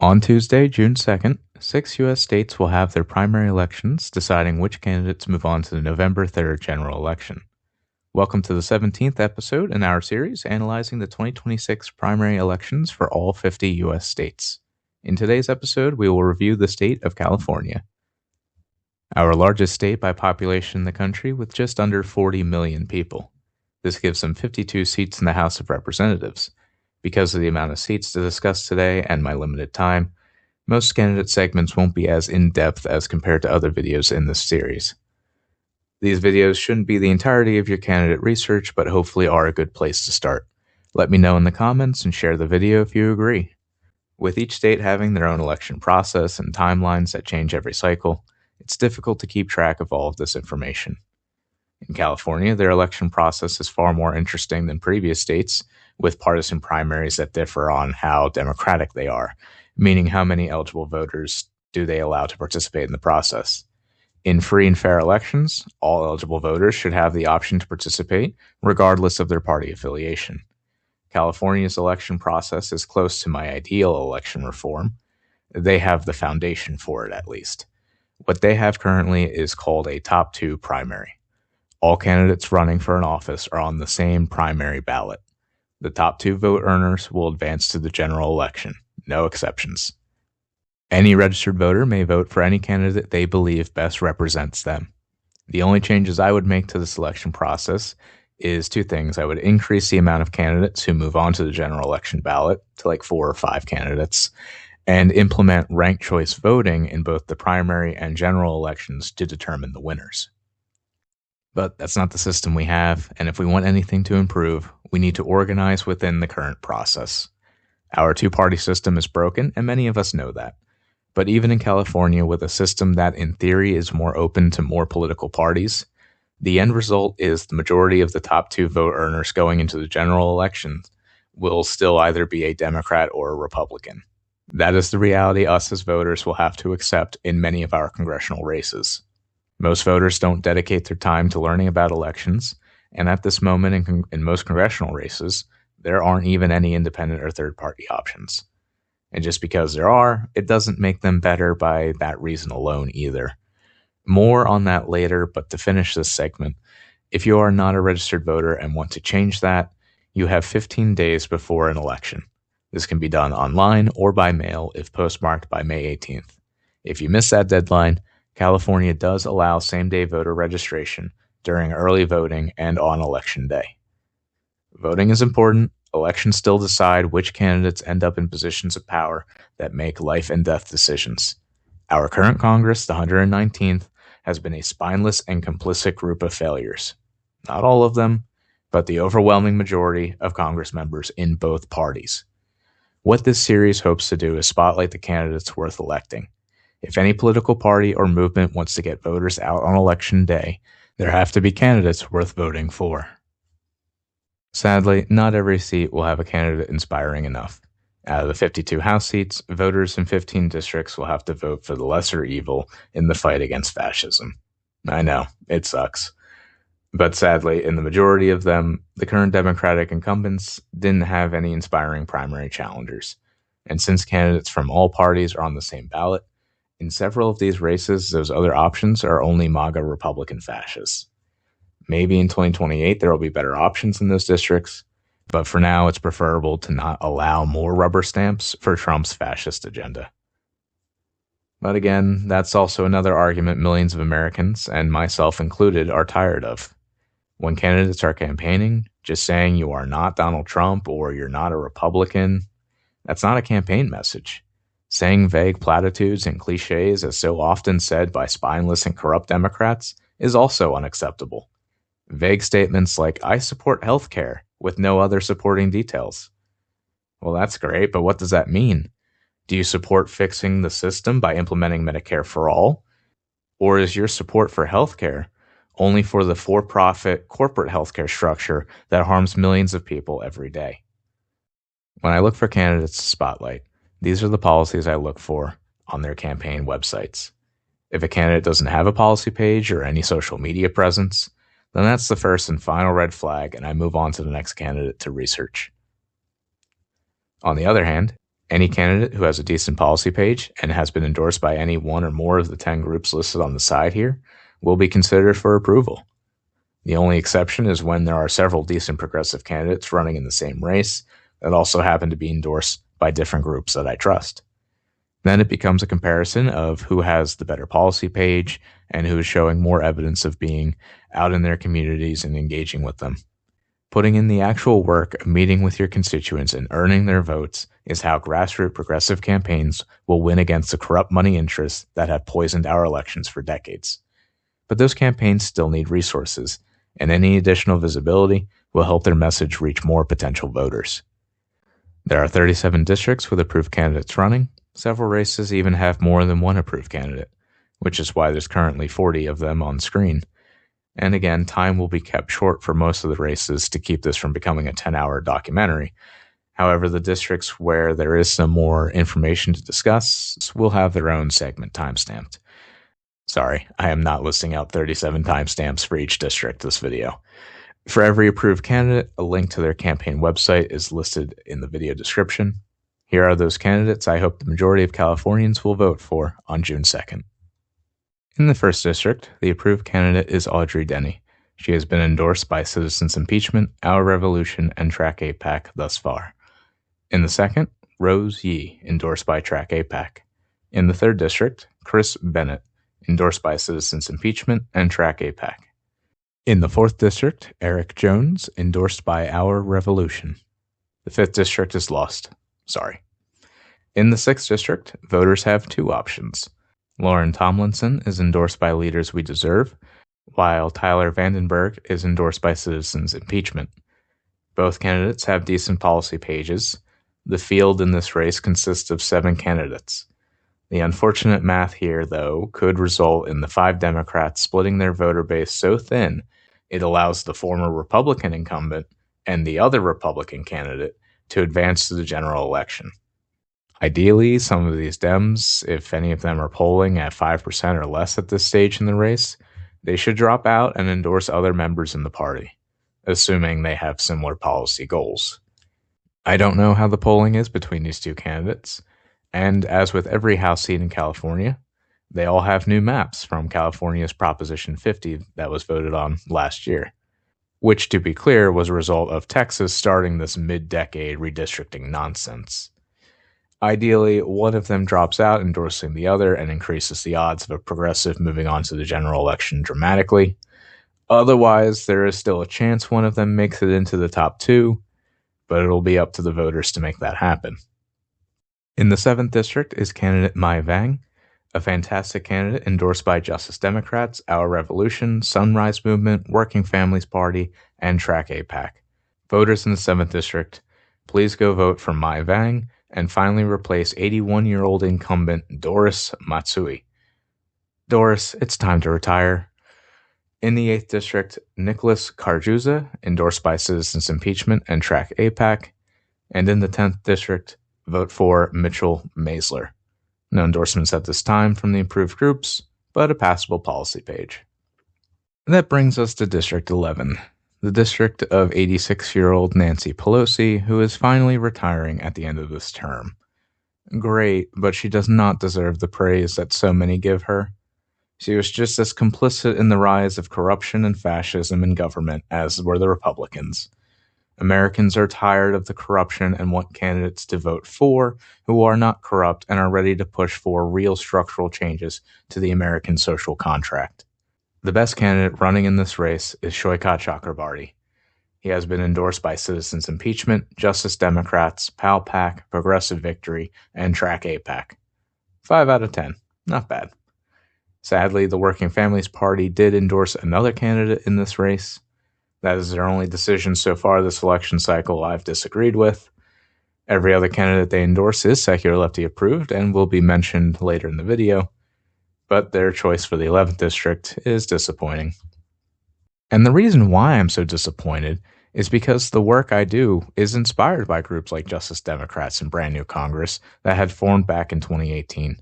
On Tuesday, June 2nd, 6 U.S. states will have their primary elections, deciding which candidates move on to the November 3rd general election. Welcome to the 17th episode in our series analyzing the 2026 primary elections for all 50 U.S. states. In today's episode, we will review the state of California, our largest state by population in the country with just under 40 million people. This gives them 52 seats in the House of Representatives. Because of the amount of seats to discuss today and my limited time, most candidate segments won't be as in-depth as compared to other videos in this series. These videos shouldn't be the entirety of your candidate research, but hopefully are a good place to start. Let me know in the comments and share the video if you agree. With each state having their own election process and timelines that change every cycle, it's difficult to keep track of all of this information. In California, their election process is far more interesting than previous states, with partisan primaries that differ on how democratic they are, meaning how many eligible voters do they allow to participate in the process. In free and fair elections, all eligible voters should have the option to participate, regardless of their party affiliation. California's election process is close to my ideal election reform. They have the foundation for it, at least. What they have currently is called a top two primary. All candidates running for an office are on the same primary ballot. The top two vote earners will advance to the general election, no exceptions. Any registered voter may vote for any candidate they believe best represents them. The only changes I would make to the selection process is two things. I would increase the amount of candidates who move on to the general election ballot to like 4 or 5 candidates, and implement ranked choice voting in both the primary and general elections to determine the winners. But that's not the system we have, and if we want anything to improve, we need to organize within the current process. Our two-party system is broken, and many of us know that. But even in California, with a system that in theory is more open to more political parties, the end result is the majority of the top two vote earners going into the general election will still either be a Democrat or a Republican. That is the reality us as voters will have to accept in many of our congressional races. Most voters don't dedicate their time to learning about elections, and at this moment in most congressional races, there aren't even any independent or third-party options. And just because there are, it doesn't make them better by that reason alone either. More on that later, but to finish this segment, if you are not a registered voter and want to change that, you have 15 days before an election. This can be done online or by mail if postmarked by May 18th. If you miss that deadline, California does allow same-day voter registration during early voting and on Election Day. Voting is important. Elections still decide which candidates end up in positions of power that make life and death decisions. Our current Congress, the 119th, has been a spineless and complicit group of failures. Not all of them, but the overwhelming majority of Congress members in both parties. What this series hopes to do is spotlight the candidates worth electing. If any political party or movement wants to get voters out on Election Day, there have to be candidates worth voting for. Sadly, not every seat will have a candidate inspiring enough. Out of the 52 House seats, voters in 15 districts will have to vote for the lesser evil in the fight against fascism. I know, it sucks. But sadly, in the majority of them, the current Democratic incumbents didn't have any inspiring primary challengers. And since candidates from all parties are on the same ballot, in several of these races, those other options are only MAGA Republican fascists. Maybe in 2028 there will be better options in those districts, but for now it's preferable to not allow more rubber stamps for Trump's fascist agenda. But again, that's also another argument millions of Americans, and myself included, are tired of. When candidates are campaigning, just saying you are not Donald Trump or you're not a Republican, that's not a campaign message. Saying vague platitudes and cliches, as so often said by spineless and corrupt Democrats, is also unacceptable. Vague statements like, "I support healthcare," with no other supporting details. Well, that's great, but what does that mean? Do you support fixing the system by implementing Medicare for all? Or is your support for healthcare only for the for-profit corporate healthcare structure that harms millions of people every day? When I look for candidates to spotlight, these are the policies I look for on their campaign websites. If a candidate doesn't have a policy page or any social media presence, then that's the first and final red flag, and I move on to the next candidate to research. On the other hand, Any candidate who has a decent policy page and has been endorsed by any one or more of the 10 groups listed on the side here will be considered for approval. The only exception is when there are several decent progressive candidates running in the same race that also happen to be endorsed by different groups that I trust. Then it becomes a comparison of who has the better policy page and who is showing more evidence of being out in their communities and engaging with them. Putting in the actual work of meeting with your constituents and earning their votes is how grassroots progressive campaigns will win against the corrupt money interests that have poisoned our elections for decades. But those campaigns still need resources, and any additional visibility will help their message reach more potential voters. There are 37 districts with approved candidates running. Several races even have more than one approved candidate, which is why there's currently 40 of them on screen. And again, time will be kept short for most of the races to keep this from becoming a 10-hour documentary. However, the districts where there is some more information to discuss will have their own segment timestamped. Sorry, I am not listing out 37 timestamps for each district this video. For every approved candidate, a link to their campaign website is listed in the video description. Here are those candidates I hope the majority of Californians will vote for on June 2nd. In the first district, the approved candidate is Audrey Denney. She has been endorsed by Citizens Impeachment, Our Revolution, and Track APAC thus far. In the second, Rose Yee, endorsed by Track APAC. In the third district, Chris Bennett, endorsed by Citizens Impeachment and Track APAC. In the fourth district, Eric Jones, endorsed by Our Revolution. The fifth district is lost. Sorry. In the sixth district, voters have two options. Lauren Tomlinson is endorsed by Leaders We Deserve, while Tyler Vandenberg is endorsed by Citizens Impeachment. Both candidates have decent policy pages. The field in this race consists of 7 candidates. The unfortunate math here, though, could result in the 5 Democrats splitting their voter base so thin it allows the former Republican incumbent and the other Republican candidate to advance to the general election. Ideally, some of these Dems, if any of them are polling at 5% or less at this stage in the race, they should drop out and endorse other members in the party, assuming they have similar policy goals. I don't know how the polling is between these two candidates, and as with every House seat in California, they all have new maps from California's Proposition 50 that was voted on last year, which, to be clear, was a result of Texas starting this mid-decade redistricting nonsense. Ideally, one of them drops out, endorsing the other, and increases the odds of a progressive moving on to the general election dramatically. Otherwise, there is still a chance one of them makes it into the top 2, but it'll be up to the voters to make that happen. In the 7th district is candidate Mai Vang, a fantastic candidate endorsed by Justice Democrats, Our Revolution, Sunrise Movement, Working Families Party, and Track APAC. Voters in the 7th district, please go vote for Mai Vang and finally replace 81-year-old incumbent Doris Matsui. Doris, it's time to retire. In the 8th district, Nicholas Carjuza, endorsed by Citizens Impeachment and Track APAC. And in the 10th district, vote for Mitchell Maisler. No endorsements at this time from the approved groups, but a passable policy page. That brings us to District 11, the district of 86-year-old Nancy Pelosi, who is finally retiring at the end of this term. Great, but she does not deserve the praise that so many give her. She was just as complicit in the rise of corruption and fascism in government as were the Republicans. Americans are tired of the corruption and want candidates to vote for who are not corrupt and are ready to push for real structural changes to the American social contract. The best candidate running in this race is Saikat Chakrabarti. He has been endorsed by Citizens Impeachment, Justice Democrats, PAL-PAC, Progressive Victory, and Track APAC. 5 out of 10. Not bad. Sadly, the Working Families Party did endorse another candidate in this race. That is their only decision so far this election cycle I've disagreed with. Every other candidate they endorse is secular lefty approved and will be mentioned later in the video, but their choice for the 11th district is disappointing. And the reason why I'm so disappointed is because the work I do is inspired by groups like Justice Democrats and Brand New Congress that had formed back in 2018.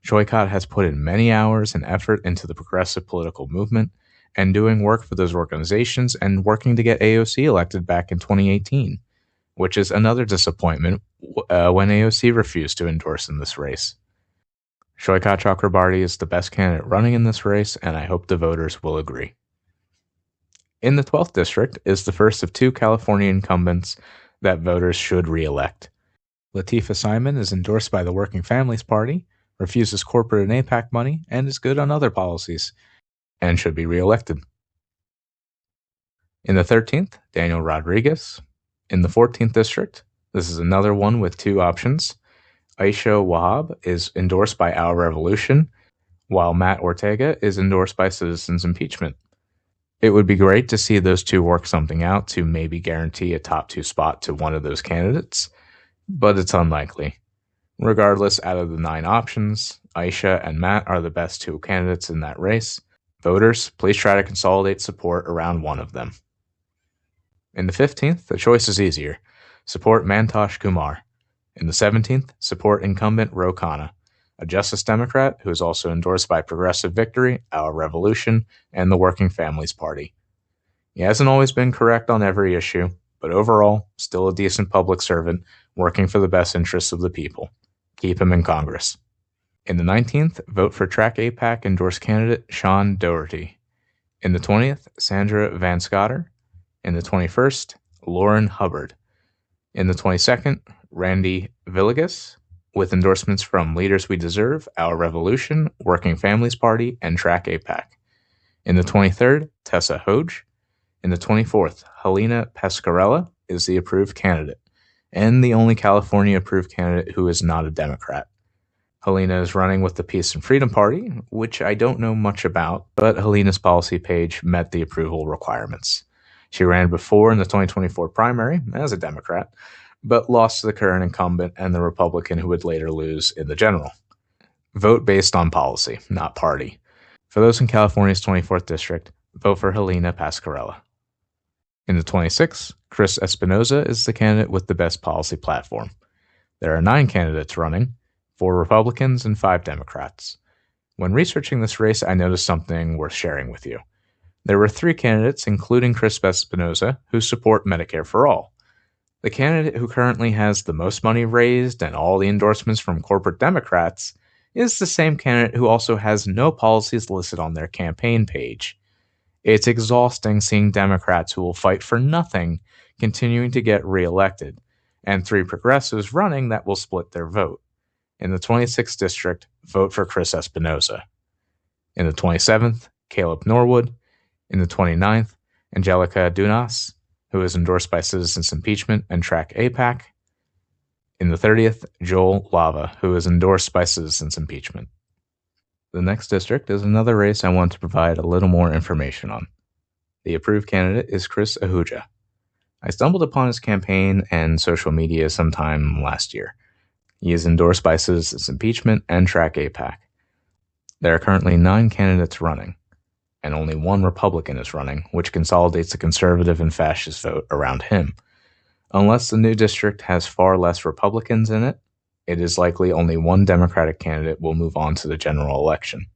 Saikat has put in many hours and effort into the progressive political movement and doing work for those organizations and working to get AOC elected back in 2018. which is another disappointment when AOC refused to endorse in this race. Saikat Chakrabarti is the best candidate running in this race, and I hope the voters will agree. In the 12th district is the first of two California incumbents that voters should re-elect. Latifah Simon is endorsed by the Working Families Party, refuses corporate and APAC money, and is good on other policies, and should be re-elected. In the 13th, Daniel Rodriguez. In the 14th district, this is another one with two options. Aisha Wahab is endorsed by Our Revolution, while Matt Ortega is endorsed by Citizens Impeachment. It would be great to see those two work something out to maybe guarantee a top two spot to one of those candidates, but it's unlikely. Regardless, out of the 9 options, Aisha and Matt are the best two candidates in that race. Voters, please try to consolidate support around one of them. In the 15th, the choice is easier. Support Mantosh Kumar. In the 17th, support incumbent Ro Khanna, a Justice Democrat who is also endorsed by Progressive Victory, Our Revolution, and the Working Families Party. He hasn't always been correct on every issue, but overall, still a decent public servant working for the best interests of the people. Keep him in Congress. In the 19th, vote for Track APAC endorsed candidate Sean Doherty. In the 20th, Sandra Van Scotter. In the 21st, Lauren Hubbard. In the 22nd, Randy Villegas, with endorsements from Leaders We Deserve, Our Revolution, Working Families Party, and Track APAC. In the 23rd, Tessa Hoge. In the 24th, Helena Pescarella is the approved candidate, and the only California-approved candidate who is not a Democrat. Helena is running with the Peace and Freedom Party, which I don't know much about, but Helena's policy page met the approval requirements. She ran before in the 2024 primary as a Democrat, but lost to the current incumbent and the Republican who would later lose in the general. Vote based on policy, not party. For those in California's 24th district, vote for Helena Pascarella. In the 26th, Chris Espinoza is the candidate with the best policy platform. There are 9 candidates running, 4 Republicans and 5 Democrats. When researching this race, I noticed something worth sharing with you. There were 3 candidates, including Chris Espinoza, who support Medicare for All. The candidate who currently has the most money raised and all the endorsements from corporate Democrats is the same candidate who also has no policies listed on their campaign page. It's exhausting seeing Democrats who will fight for nothing continuing to get reelected, and 3 progressives running that will split their vote. In the 26th district, vote for Chris Espinoza. In the 27th, Caleb Norwood. In the 29th, Angelica Dunas, who is endorsed by Citizens Impeachment and Track APAC. In the 30th, Joel Lava, who is endorsed by Citizens Impeachment. The next district is another race I want to provide a little more information on. The approved candidate is Chris Ahuja. I stumbled upon his campaign and social media sometime last year. He is endorsed by Citizens Impeachment and Track APAC. There are currently 9 candidates running, and only 1 Republican is running, which consolidates the conservative and fascist vote around him. Unless the new district has far less Republicans in it, it is likely only 1 Democratic candidate will move on to the general election.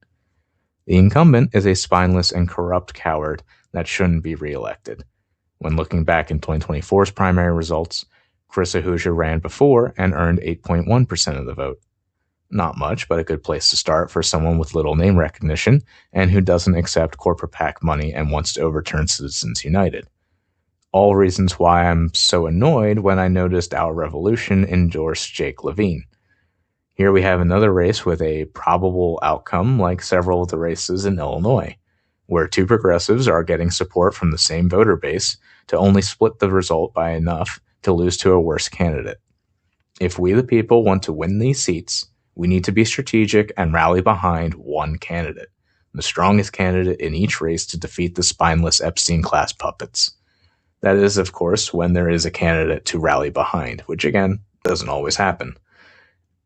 The incumbent is a spineless and corrupt coward that shouldn't be reelected. When looking back in 2024's primary results, Chris Ahuja ran before and earned 8.1% of the vote. Not much, but a good place to start for someone with little name recognition and who doesn't accept corporate PAC money and wants to overturn Citizens United. All reasons why I'm so annoyed when I noticed Our Revolution endorsed Jake Levine. Here we have another race with a probable outcome like several of the races in Illinois, where 2 progressives are getting support from the same voter base to only split the result by enough to lose to a worse candidate. If we the people want to win these seats, we need to be strategic and rally behind one candidate, the strongest candidate in each race to defeat the spineless Epstein-class puppets. That is, of course, when there is a candidate to rally behind, which again, doesn't always happen.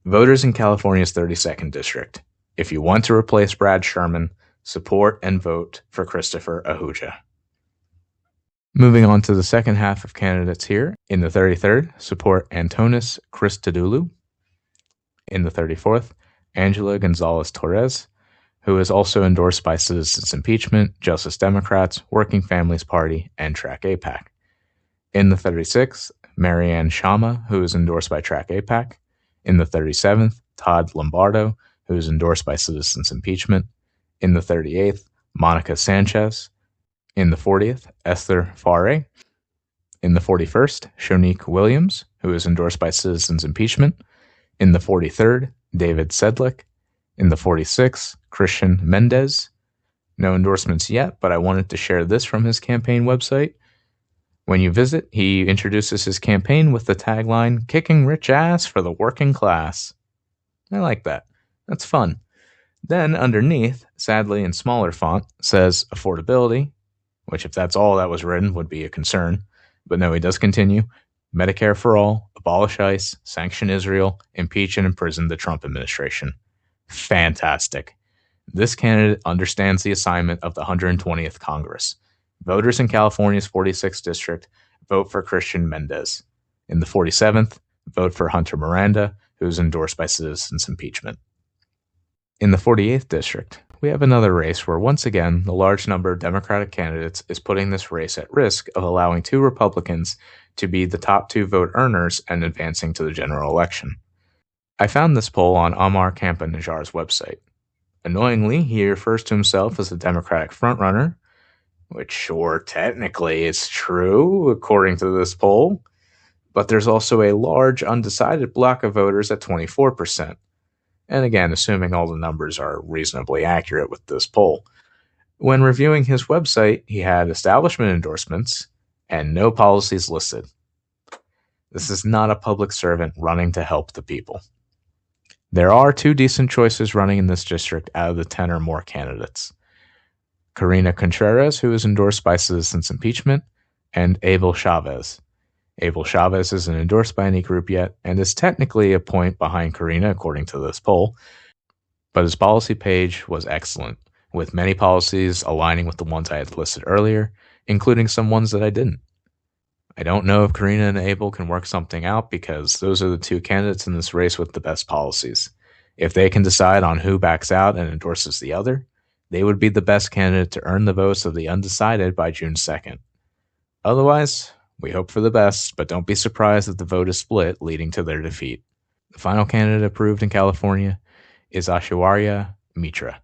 Voters in California's 32nd district, if you want to replace Brad Sherman, support and vote for Christopher Ahuja. Moving on to the second half of candidates here, in the 33rd, support Antonis Christodoulou. In the 34th, Angela Gonzalez-Torres, who is also endorsed by Citizens Impeachment, Justice Democrats, Working Families Party, and Track APAC. In the 36th, Marianne Sciamma, who is endorsed by Track APAC. In the 37th, Todd Lombardo, who is endorsed by Citizens Impeachment. In the 38th, Monica Sanchez. In the 40th, Esther Farre. In the 41st, Shonique Williams, who is endorsed by Citizens Impeachment. In the 43rd, David Sedlick. In the 46th, Christian Mendez. No endorsements yet, but I wanted to share this from his campaign website. When you visit, he introduces his campaign with the tagline, "Kicking rich ass for the working class." I like that. That's fun. Then underneath, sadly in smaller font, says affordability, which if that's all that was written would be a concern. But no, he does continue. Medicare for all, abolish ICE, sanction Israel, impeach and imprison the Trump administration. Fantastic. This candidate understands the assignment of the 120th Congress. Voters in California's 46th district vote for Christian Mendez. In the 47th, vote for Hunter Miranda, who is endorsed by Citizens Impeachment. In the 48th district, we have another race where once again the large number of Democratic candidates is putting this race at risk of allowing two Republicans to be the top two vote earners and advancing to the general election. I found this poll on Amar Campa-Najjar's website. Annoyingly, he refers to himself as a Democratic frontrunner, which sure technically is true according to this poll, but there's also a large undecided block of voters at 24%. And again, assuming all the numbers are reasonably accurate with this poll. When reviewing his website, he had establishment endorsements and no policies listed. This is not a public servant running to help the people. There are two decent choices running in this district out of the 10 or more candidates. Karina Contreras, who is endorsed by Citizens Impeachment, and Abel Chavez. Abel Chavez isn't endorsed by any group yet, and is technically a point behind Karina according to this poll, but his policy page was excellent, with many policies aligning with the ones I had listed earlier, including some ones that I didn't. I don't know if Karina and Abel can work something out because those are the two candidates in this race with the best policies. If they can decide on who backs out and endorses the other, they would be the best candidate to earn the votes of the undecided by June 2nd. Otherwise, we hope for the best, but don't be surprised if the vote is split, leading to their defeat. The final candidate approved in California is Aishwarya Mitra,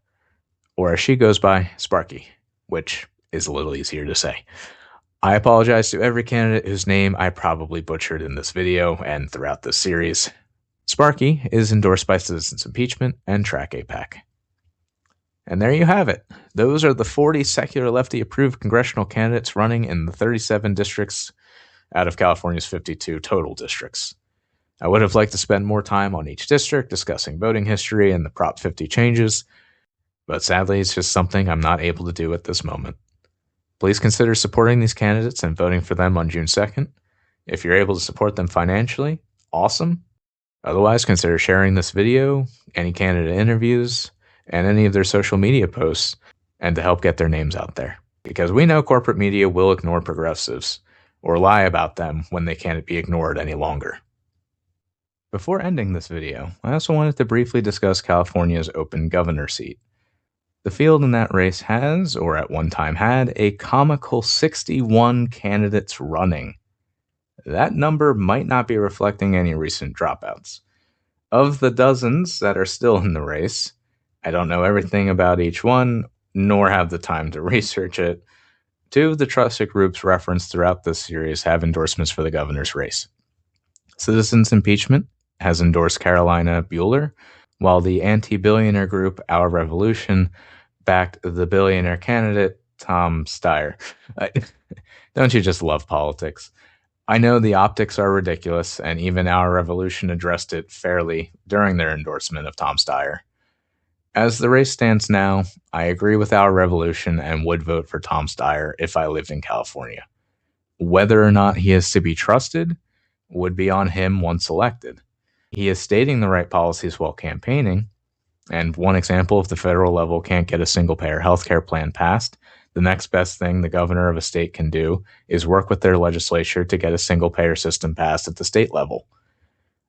or as she goes by, Sparky, which is a little easier to say. I apologize to every candidate whose name I probably butchered in this video and throughout this series. Sparky is endorsed by Citizens Impeachment and Track APAC. And there you have it. Those are the 40 secular lefty approved congressional candidates running in the 37 districts out of California's 52 total districts. I would have liked to spend more time on each district discussing voting history and the Prop 50 changes, but sadly it's just something I'm not able to do at this moment. Please consider supporting these candidates and voting for them on June 2nd. If you're able to support them financially, awesome. Otherwise, consider sharing this video, any candidate interviews, and any of their social media posts, and to help get their names out there. Because we know corporate media will ignore progressives, or lie about them when they can't be ignored any longer. Before ending this video, I also wanted to briefly discuss California's open governor seat. The field in that race has, or at one time had, a comical 61 candidates running. That number might not be reflecting any recent dropouts. Of the dozens that are still in the race, I don't know everything about each one, nor have the time to research it. Two of the trusted groups referenced throughout this series have endorsements for the governor's race. Citizens Impeachment has endorsed Carolina Bueller, while the anti-billionaire group Our Revolution backed the billionaire candidate Tom Steyer. Don't you just love politics? I know the optics are ridiculous, and even Our Revolution addressed it fairly during their endorsement of Tom Steyer. As the race stands now, I agree with Our Revolution and would vote for Tom Steyer if I lived in California. Whether or not he is to be trusted would be on him once elected. He is stating the right policies while campaigning, and one example, if the federal level can't get a single-payer healthcare plan passed, the next best thing the governor of a state can do is work with their legislature to get a single-payer system passed at the state level.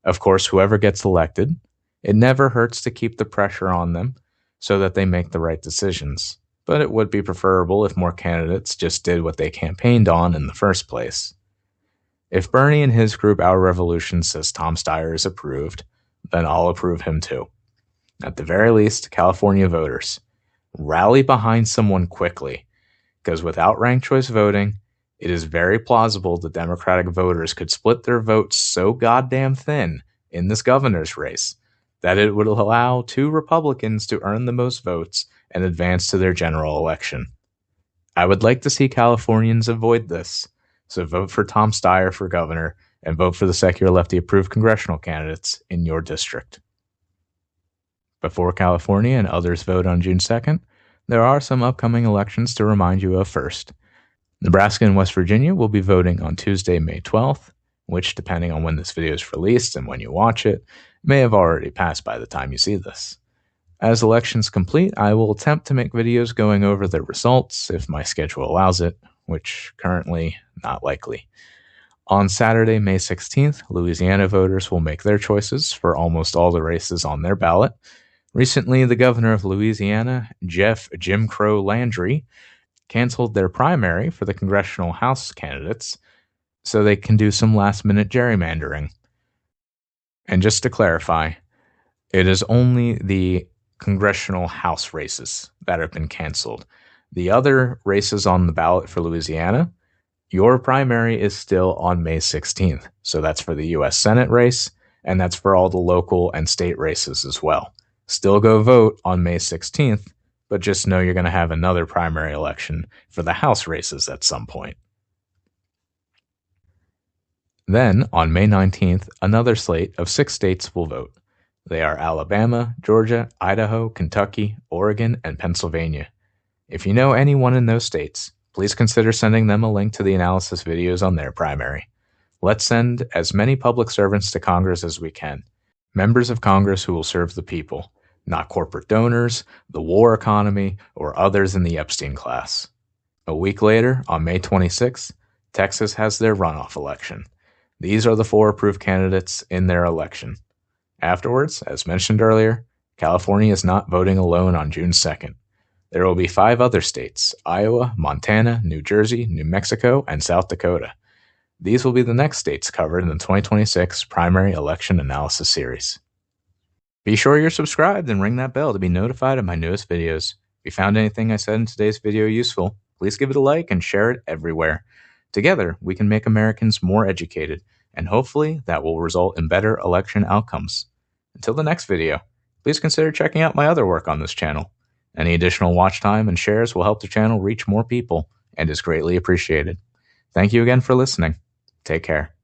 Of course, whoever gets elected, it never hurts to keep the pressure on them so that they make the right decisions, but it would be preferable if more candidates just did what they campaigned on in the first place. If Bernie and his group Our Revolution says Tom Steyer is approved, then I'll approve him too. At the very least, California voters, rally behind someone quickly, because without ranked choice voting, it is very plausible the Democratic voters could split their votes so goddamn thin in this governor's race that it would allow 2 Republicans to earn the most votes and advance to their general election. I would like to see Californians avoid this, so vote for Tom Steyer for governor and vote for the secular lefty-approved congressional candidates in your district. Before California and others vote on June 2nd, there are some upcoming elections to remind you of first. Nebraska and West Virginia will be voting on Tuesday, May 12th, which, depending on when this video is released and when you watch it, may have already passed by the time you see this. As elections complete, I will attempt to make videos going over the results if my schedule allows it, which currently not likely. On Saturday, May 16th, Louisiana voters will make their choices for almost all the races on their ballot. Recently, the governor of Louisiana, Jeff Jim Crow Landry, canceled their primary for the congressional House candidates so they can do some last-minute gerrymandering. And just to clarify, it is only the congressional House races that have been canceled. The other races on the ballot for Louisiana, your primary is still on May 16th. So that's for the U.S. Senate race, and that's for all the local and state races as well. Still go vote on May 16th, but just know you're going to have another primary election for the House races at some point. Then, on May 19th, another slate of 6 states will vote. They are Alabama, Georgia, Idaho, Kentucky, Oregon, and Pennsylvania. If you know anyone in those states, please consider sending them a link to the analysis videos on their primary. Let's send as many public servants to Congress as we can. Members of Congress who will serve the people, not corporate donors, the war economy, or others in the Epstein class. A week later, on May 26th, Texas has their runoff election. These are the 4 approved candidates in their election. Afterwards, as mentioned earlier, California is not voting alone on June 2nd. There will be 5 other states: Iowa, Montana, New Jersey, New Mexico, and South Dakota. These will be the next states covered in the 2026 primary election analysis series. Be sure you're subscribed and ring that bell to be notified of my newest videos. If you found anything I said in today's video useful, please give it a like and share it everywhere. Together, we can make Americans more educated, and hopefully that will result in better election outcomes. Until the next video, please consider checking out my other work on this channel. Any additional watch time and shares will help the channel reach more people and is greatly appreciated. Thank you again for listening. Take care.